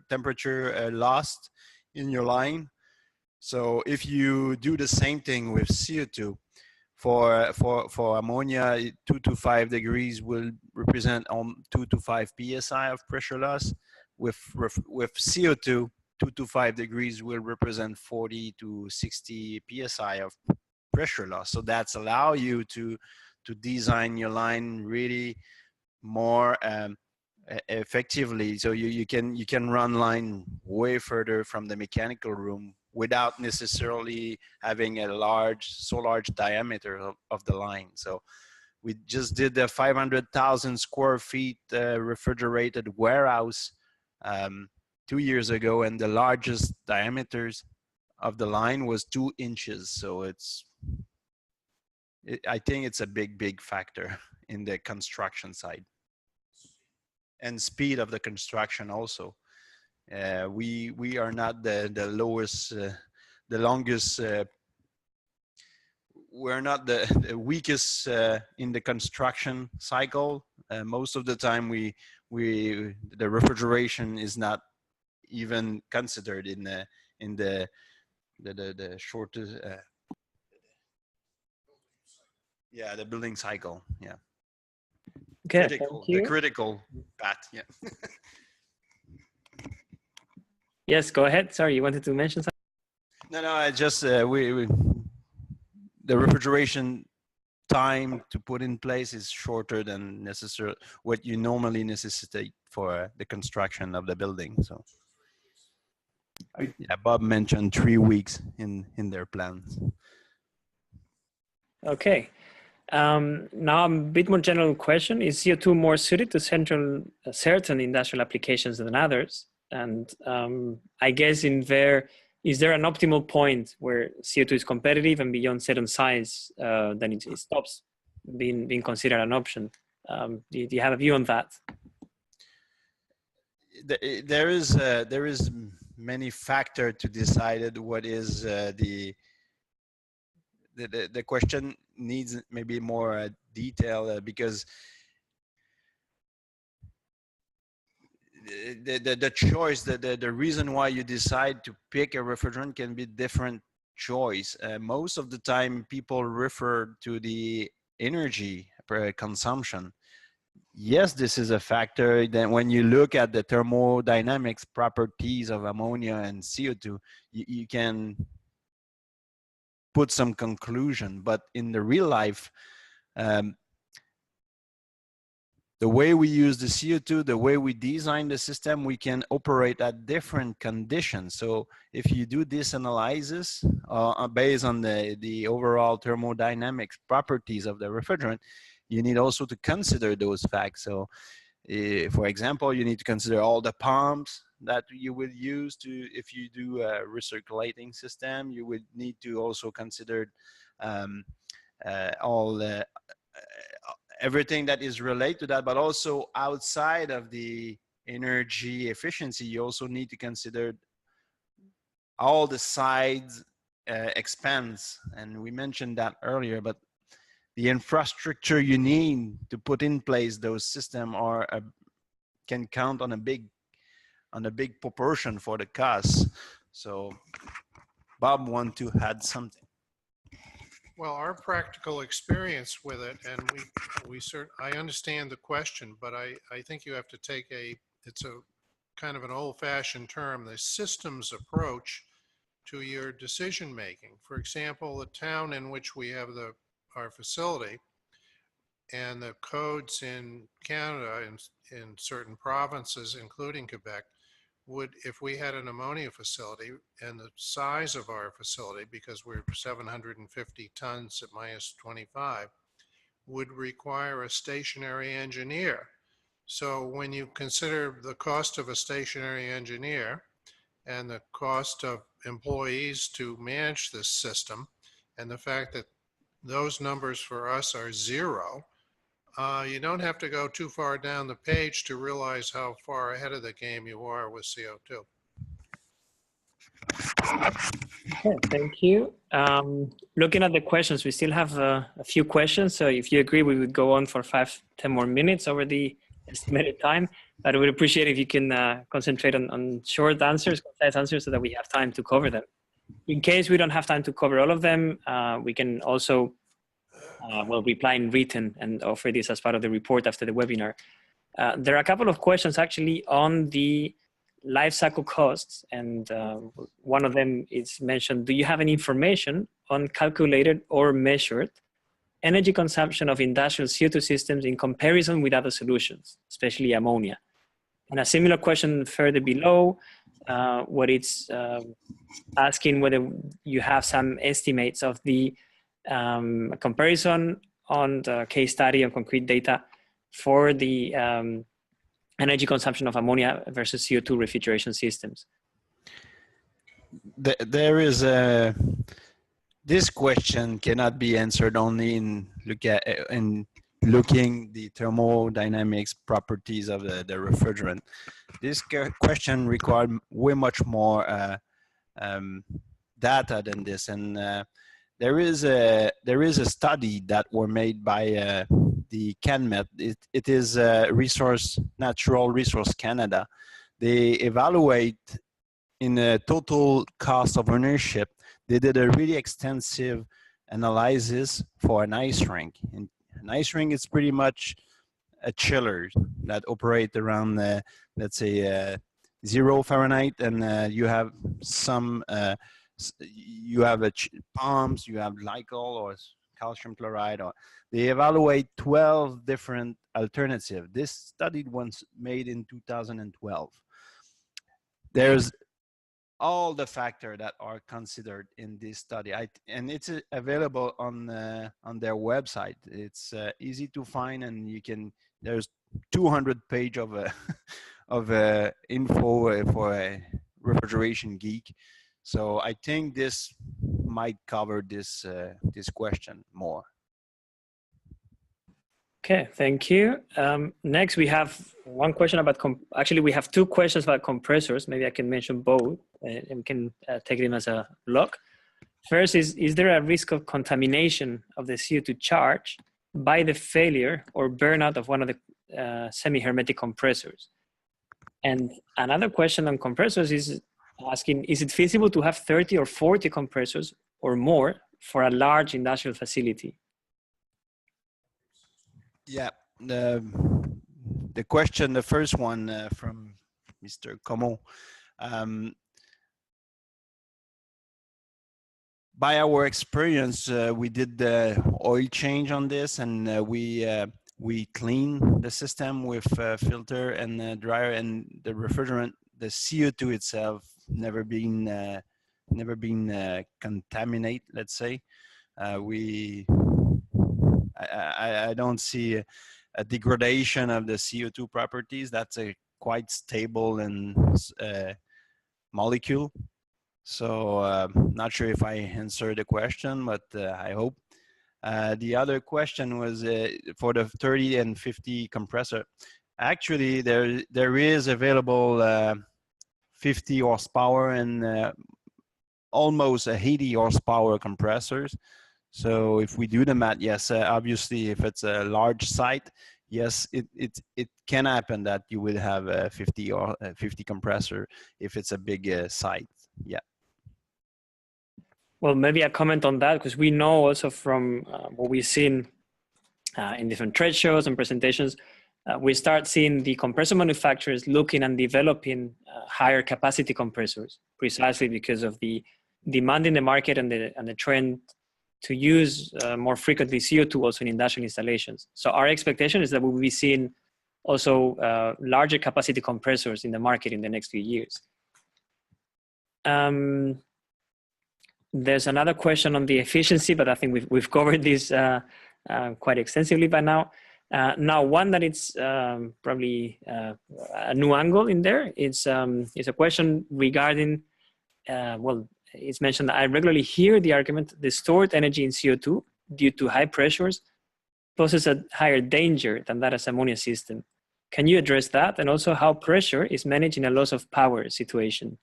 temperature lost in your line. So if you do the same thing with CO2, for ammonia, 2 to 5 degrees will represent 2 to 5 psi of pressure loss. With CO2, 2 to 5 degrees will represent 40 to 60 psi of pressure loss. So that's allow you to design your line really more effectively. So you can run line way further from the mechanical room without necessarily having a so large diameter of the line. So we just did the 500,000 square feet refrigerated warehouse 2 years ago, and the largest diameters of the line was 2 inches. So I think it's a big factor in the construction side, and speed of the construction also. We are not the lowest, the longest. We're not the weakest in the construction cycle. Most of the time, the refrigeration is not even considered in the shortest. Yeah, the building cycle. Yeah. Okay, critical, thank you. the critical path. Yeah. Yes, go ahead. Sorry, you wanted to mention something? No, I just the refrigeration time to put in place is shorter than necessary what you normally necessitate for the construction of the building. So yeah, Bob mentioned 3 weeks in their plans. Okay. Now a bit more general question: is CO2 more suited to certain industrial applications than others? And I guess is there an optimal point where CO2 is competitive, and beyond certain size, then it stops being considered an option? Do you have a view on that? There is many factors to decide what is the the question needs maybe more detail because the choice, the reason why you decide to pick a refrigerant can be different choice. Most of the time people refer to the energy consumption. Yes, this is a factor. Then when you look at the thermodynamics properties of ammonia and CO2, you can put some conclusion, but in the real life, the way we use the CO2, the way we design the system, we can operate at different conditions. So if you do this analysis based on the overall thermodynamics properties of the refrigerant, you need also to consider those facts. So for example, you need to consider all the pumps that you will use to, if you do a recirculating system, you would need to also consider everything that is related to that, but also outside of the energy efficiency, you also need to consider all the sides expense. And we mentioned that earlier, but the infrastructure you need to put in place those systems are can count on a big proportion for the cost. So Bob want to add something. Well, our practical experience with it, and I understand the question, but I think you have to take it's a kind of an old-fashioned term, the systems approach to your decision making. For example, the town in which we have our facility and the codes in Canada in certain provinces, including Quebec, would, if we had an ammonia facility and the size of our facility, because we're 750 tons at -25, would require a stationary engineer. So when you consider the cost of a stationary engineer and the cost of employees to manage this system, and the fact that those numbers for us are zero, you don't have to go too far down the page to realize how far ahead of the game you are with CO2. Okay, thank you. Looking at the questions, we still have a few questions. So if you agree, we would go on for 5-10 more minutes over the estimated time. But I would appreciate if you can concentrate on short answers, concise answers, so that we have time to cover them. In case we don't have time to cover all of them, we can also reply in written and offer this as part of the report after the webinar. There are a couple of questions actually on the life cycle costs, and one of them is mentioned: do you have any information on calculated or measured energy consumption of industrial CO2 systems in comparison with other solutions, especially ammonia? And a similar question further below, what it's asking whether you have some estimates of the comparison on the case study of concrete data for the energy consumption of ammonia versus CO2 refrigeration systems. There is this question cannot be answered only in looking the thermodynamics properties of the refrigerant. This question required way much more data than this, and there is a study that were made by the Carnot. It is Natural Resource Canada. They evaluate in a total cost of ownership. They did a really extensive analysis for an ice rink. And an ice rink is pretty much a chiller that operate around, let's say, 0 Fahrenheit, and you have some, you have pumps, you have glycol or calcium chloride, or they evaluate 12 different alternatives. This study was made in 2012. There's all the factors that are considered in this study, and it's available on their website. It's easy to find, and you can. There's 200 pages of info for a refrigeration geek. So I think this might cover this question more. Okay, thank you. Next, we have one question about, actually we have two questions about compressors. Maybe I can mention both and we can take them as a block. First is there a risk of contamination of the CO2 charge by the failure or burnout of one of the semi-hermetic compressors? And another question on compressors is asking, is it feasible to have 30 or 40 compressors or more for a large industrial facility? Yeah, the question, the first one from Mr. Como. By our experience, we did the oil change on this, and we clean the system with filter and dryer, and the refrigerant, the CO2 itself, never been contaminated. Let's say I don't see a degradation of the CO2 properties. That's a quite stable and molecule. So not sure if I answered the question, but I hope. The other question was for the 30 and 50 compressor. Actually, there is available 50 horsepower and almost 80 horsepower compressors. So if we do the math, yes, obviously, if it's a large site, yes, it can happen that you will have a 50 or 50 compressor if it's a big site. Yeah. Well, maybe a comment on that, because we know also from what we've seen in different trade shows and presentations, we start seeing the compressor manufacturers looking and developing higher capacity compressors, precisely because of the demand in the market and the trend to use more frequently CO2 also in industrial installations. So our expectation is that we will be seeing also larger capacity compressors in the market in the next few years. There's another question on the efficiency, but I think we've covered this quite extensively by now. Now, one that it's probably a new angle in there is a question regarding, well, it's mentioned that I regularly hear the argument the stored energy in CO2 due to high pressures poses a higher danger than that as ammonia system. Can you address that? And also how pressure is managed in a loss of power situation?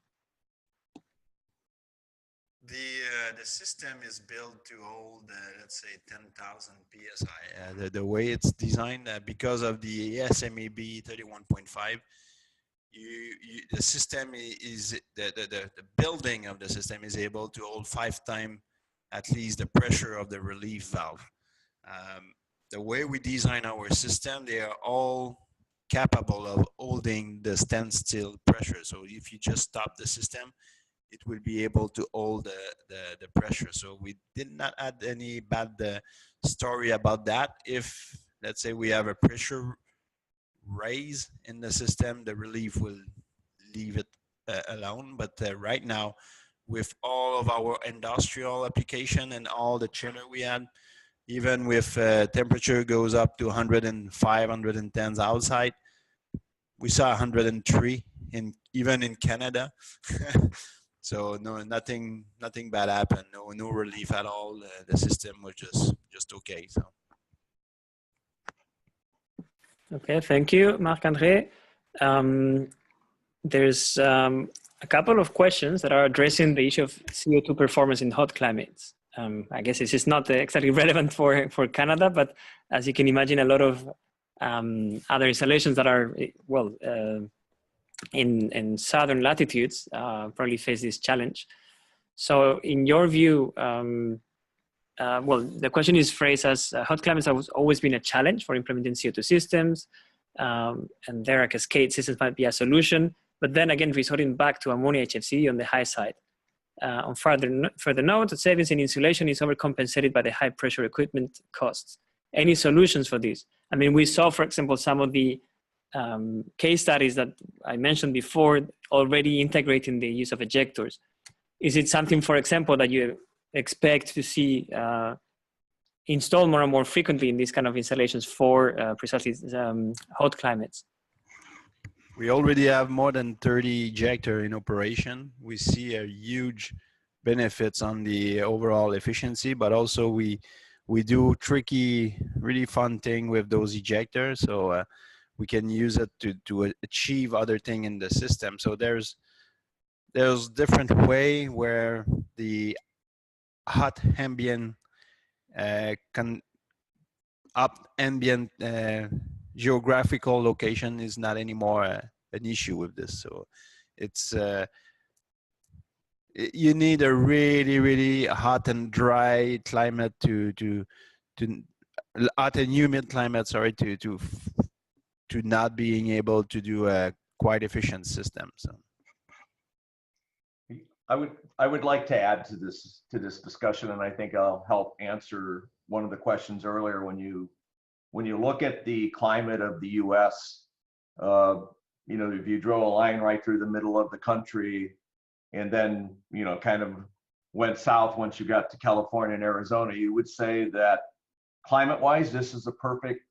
The system is built to hold, let's say, 10,000 psi. The way it's designed, because of the SMAB 31.5, the system is the building of the system is able to hold 5 times at least the pressure of the relief valve. The way we design our system, they are all capable of holding the standstill pressure. So if you just stop the system, it will be able to hold the pressure. So we did not add any bad story about that. If, let's say, we have a pressure raise in the system, the relief will leave it alone. But right now, with all of our industrial application and all the chiller we had, even with temperature goes up to 105, 110 outside, we saw 103 even in Canada. So no, nothing bad happened. No relief at all. The system was just okay. So. Okay, thank you, Marc-André. There's a couple of questions that are addressing the issue of CO2 performance in hot climates. I guess this is not exactly relevant for Canada, but as you can imagine, a lot of other installations that are, well, in southern latitudes probably face this challenge. So in your view, well, the question is phrased as hot climates have always been a challenge for implementing CO2 systems, and there a cascade systems might be a solution, but then again, resorting back to ammonia HFC on the high side. On further note, savings in insulation is overcompensated by the high pressure equipment costs. Any solutions for this? I mean, we saw, for example, some of the case studies that I mentioned before already integrating the use of ejectors. Is it something, for example, that you expect to see installed more and more frequently in these kind of installations for precisely hot climates? We already have more than 30 ejector in operation. We see a huge benefits on the overall efficiency, but also we do tricky, really fun thing with those ejectors. So we can use it to achieve other thing in the system. So there's different way where the hot ambient ambient geographical location is not anymore an issue with this. So it's you need a really hot and dry climate to hot and humid climate, sorry, to not being able to do a quite efficient system. So I would like to add to this discussion, and I think I'll help answer one of the questions earlier. When you look at the climate of the U.S., you know, if you draw a line right through the middle of the country, and then, you know, kind of went south once you got to California and Arizona, you would say that climate-wise, this is a perfect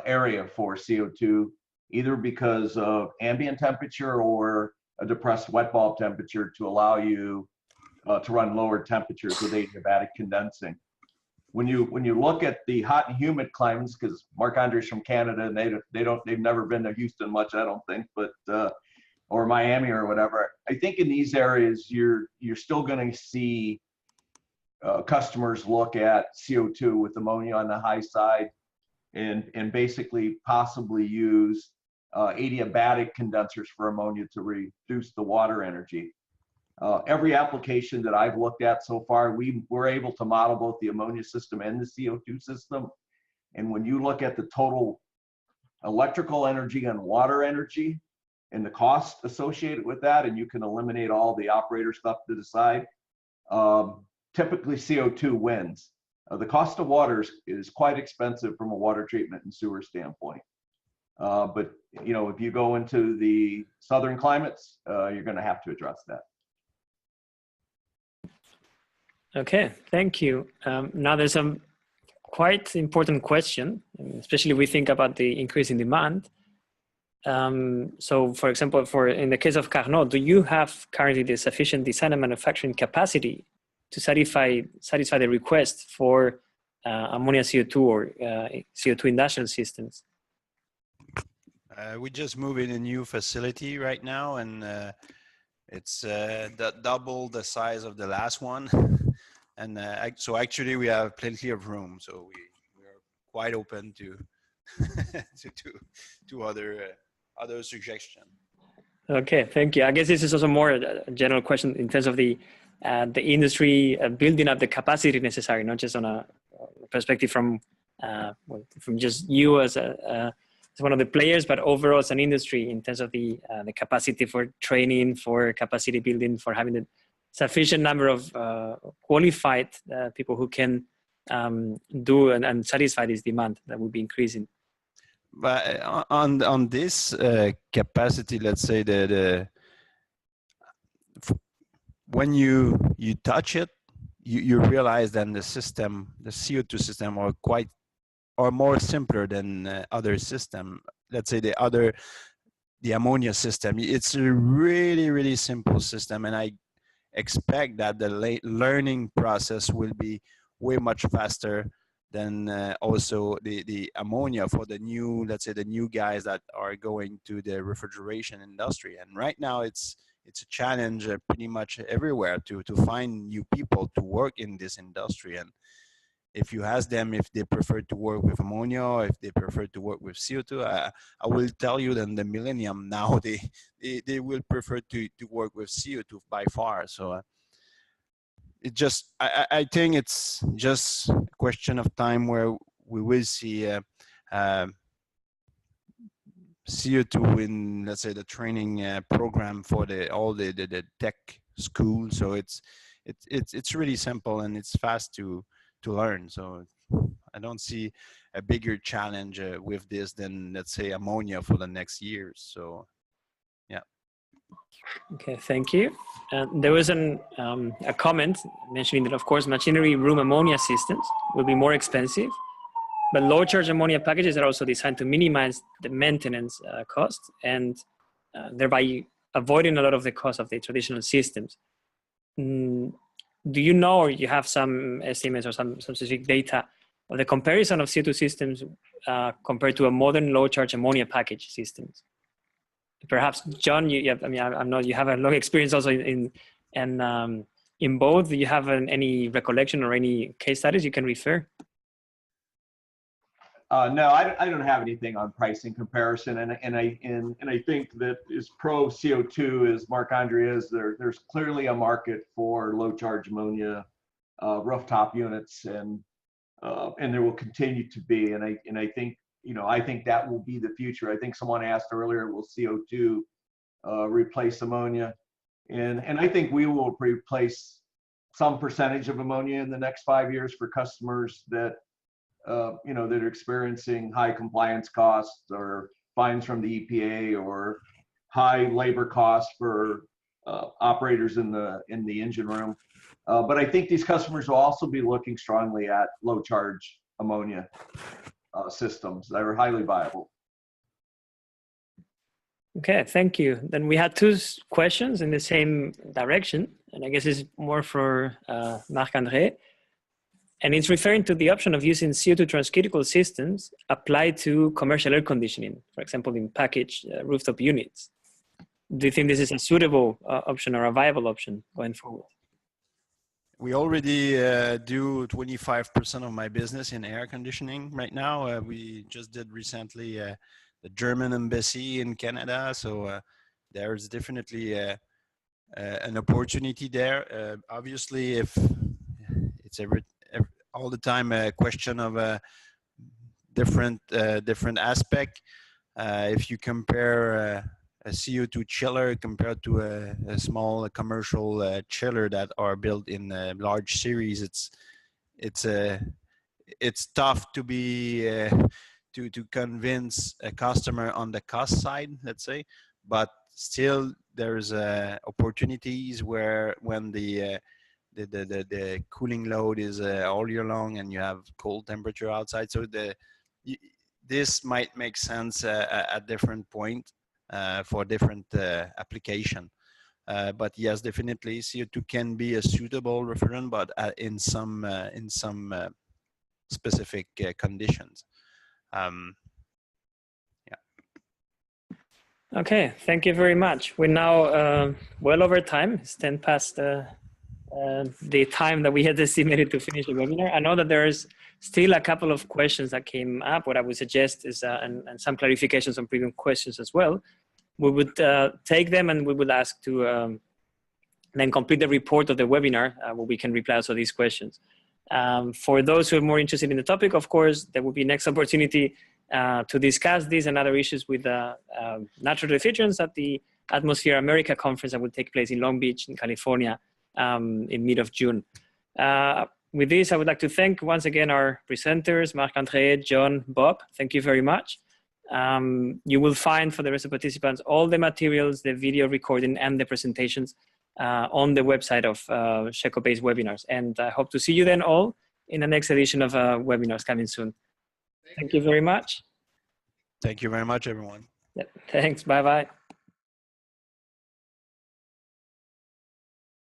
area for CO2, either because of ambient temperature or a depressed wet bulb temperature to allow you to run lower temperatures with adiabatic condensing. When you look at the hot and humid climates, because Marc-Andre's from Canada and they've never been to Houston much, I don't think, but or Miami or whatever. I think in these areas you're still going to see customers look at CO2 with ammonia on the high side, and basically possibly use adiabatic condensers for ammonia to reduce the water energy. Every application that I've looked at so far, we were able to model both the ammonia system and the CO2 system. And when you look at the total electrical energy and water energy and the cost associated with that, and you can eliminate all the operator stuff to the side, typically CO2 wins. The cost of water is quite expensive from a water treatment and sewer standpoint. But you know, if you go into the southern climates, you're going to have to address that. Okay, thank you. Now there's a quite important question, especially we think about the increase in demand. So for example, in the case of Carnot, do you have currently the sufficient design and manufacturing capacity to satisfy the request for ammonia CO2 or CO2 industrial systems? We just moved in a new facility right now, and it's double the size of the last one. And so actually we have plenty of room. So we are quite open to to other suggestions. Okay, thank you. I guess this is also more a general question in terms of the industry building up the capacity necessary, not just on a perspective from just you as one of the players, but overall as an industry in terms of the capacity for training, for capacity building, for having the sufficient number of qualified people who can do and satisfy this demand that will be increasing. But on this capacity, let's say that when you touch it, you realize that the system, the CO2 system, are more simpler than other system. Let's say the ammonia system. It's a really simple system, and I expect that the learning process will be way much faster than also the ammonia for the new, let's say, the new guys that are going to the refrigeration industry. And right now it's a challenge pretty much everywhere to find new people to work in this industry. And if you ask them if they prefer to work with ammonia or if they prefer to work with CO2, I will tell you that in the millennium now they will prefer to work with CO2 by far. So I think it's just a question of time where we will see CO2 in, let's say, the training program for all the tech school. So it's really simple and it's fast to learn. So I don't see a bigger challenge with this than, let's say, ammonia for the next years. So yeah. Okay, thank you. There was a comment mentioning that, of course, machinery room ammonia systems will be more expensive, but low charge ammonia packages are also designed to minimize the maintenance cost and thereby avoiding a lot of the cost of the traditional systems. Do you know, or you have some estimates or some specific data of the comparison of CO2 systems compared to a modern low charge ammonia package systems? Perhaps, John, I know you have a long experience also in in both? Do you have any recollection or any case studies you can refer? No, I don't have anything on pricing comparison, and I think that as pro CO2 as Marc-Andre is, there's clearly a market for low charge ammonia rooftop units, and there will continue to be, and I think, you know, I think that will be the future. I think someone asked earlier, will CO2 replace ammonia? And I think we will replace some percentage of ammonia in the next 5 years for customers that you know, that are experiencing high compliance costs or fines from the EPA or high labor costs for operators in the engine room. But I think these customers will also be looking strongly at low charge ammonia systems that are highly viable. Okay, thank you. Then we had two questions in the same direction, and I guess it's more for Marc-Andre. And it's referring to the option of using CO2 transcritical systems applied to commercial air conditioning, for example, in packaged rooftop units. Do you think this is a suitable option or a viable option going forward? We already do 25% of my business in air conditioning right now. We just did recently the German embassy in Canada, so there's definitely an opportunity there. Obviously, if it's all the time a question of a different aspect. If you compare a CO2 chiller compared to a small commercial chiller that are built in large series, it's tough to be to convince a customer on the cost side, let's say, but still there's opportunities where when the cooling load is all year long and you have cold temperature outside, so this might make sense at different point for different application. But yes, definitely CO2 can be a suitable refrigerant, but in some specific conditions. Okay, thank you very much. We're now well over time. It's 10 past the time that we had estimated to finish the webinar. I know that there's still a couple of questions that came up. What I would suggest is, and some clarifications on previous questions as well, we would take them and we would ask to then complete the report of the webinar where we can reply to these questions. For those who are more interested in the topic, of course, there will be next opportunity to discuss these and other issues with natural refrigerants at the Atmosphere America conference that will take place in Long Beach in California in mid of June. With this, I would like to thank once again our presenters, Marc-Andre, John, Bob. Thank you very much. You will find for the rest of participants all the materials, the video recording and the presentations on the website of sheccoBase webinars. And I hope to see you then all in the next edition of webinars coming soon. Thank you very much. Thank you very much, everyone. Yep. Thanks. Bye-bye.